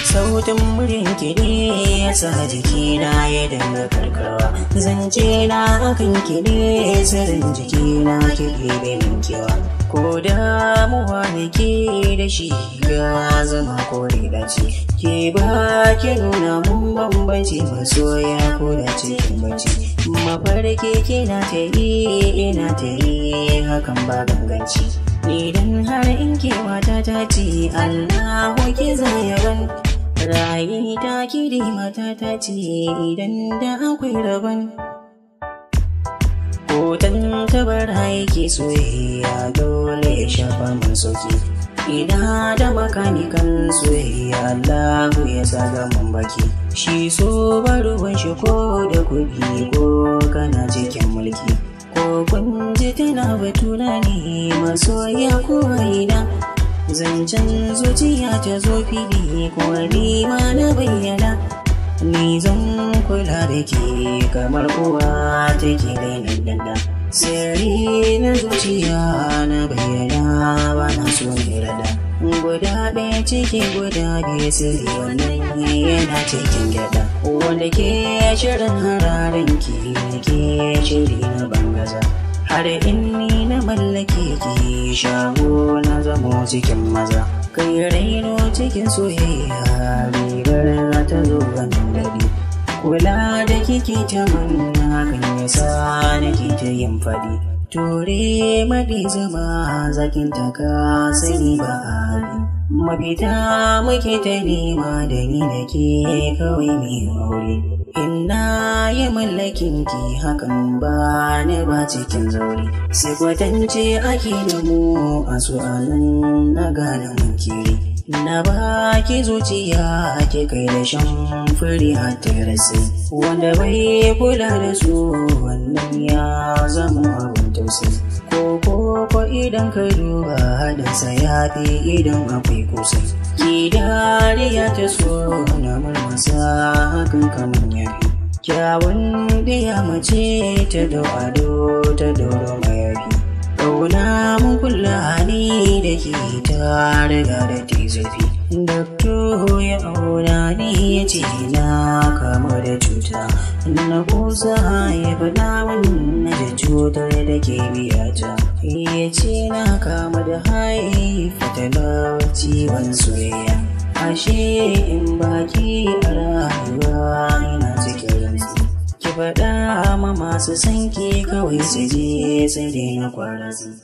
Sautin muryarki ne ya sa jikina ya dinga karkarwa, zance na akan ki ne sirrin jikina ke ɗebe min kewa. Ko damuwa nake da shi ga zama ko ridaci, ke ba ki nuna mun bambanci masoya ko da cikin bacci. Mafarki kina ta yi ina ta yi hakan ba ganganci, idan har in kewata ta ce Allahu ki zayaban. Rayi ta kiri mata ta ce idan da akwai rabon. Hoton tabara yake soyayya dole ya shafa man sauki, ina da makanikan soyayya Allahu ya sa mun baki. Shi so ba ruwan shi ko da kuɗi ko kana cikin mulki, ko kun ji tana batuna ne masoya ko haina. Zancen zuciya ta zo fili ko ni ma na bayyana, ni zan kula da ke kamar uwa take rainin danda. Sirri na zuciya na bayyana ba na so ne rada, guda ɗaya ciki guda biyu sirri wannan yana cikin gyaɗa. Wanda ke shirin hararin ki ke shiri na bangaza, har in ni na mallake ki shago na zamo cikin maza. Kai raino cikin soyayya rigar ta zo ganin dare, kula da kike ta mun hakan ya sa nake ta yin faɗi. Tore maɗi zama zakin ta ka sani ba hali, mafita muke ta nema da ni da ke kawai mai aure. Inna yi mallakin ki hakan ba ne ba cikin zauri, sai kwatance ake da mu a su'alan na gane munkiri. Na ba ki zuciya ake kai da shan fure a tarasi, wanda bai kula da su wannan ya zama abin tausayi. Ko idan ka duba hadansa ya fi idan akwai kusai, ki dariya ta so na marmasa hakan kamar yafi. Kyawun biya mace ta dau ado ta dauro mayafi, ƙauna mun kula ni da ke ta riga da ta zafi. Dakto ya auna ni ya ce na kama da cuta, na kusa ya faɗa min da cutar da ke biyata. Ya ce na kama da haifa talauci ciwon soyayya, ashe in baki a rayuwa ina cikin rantsi. Ki faɗa ma masu sanki kawai su je sai dai na kwarasi.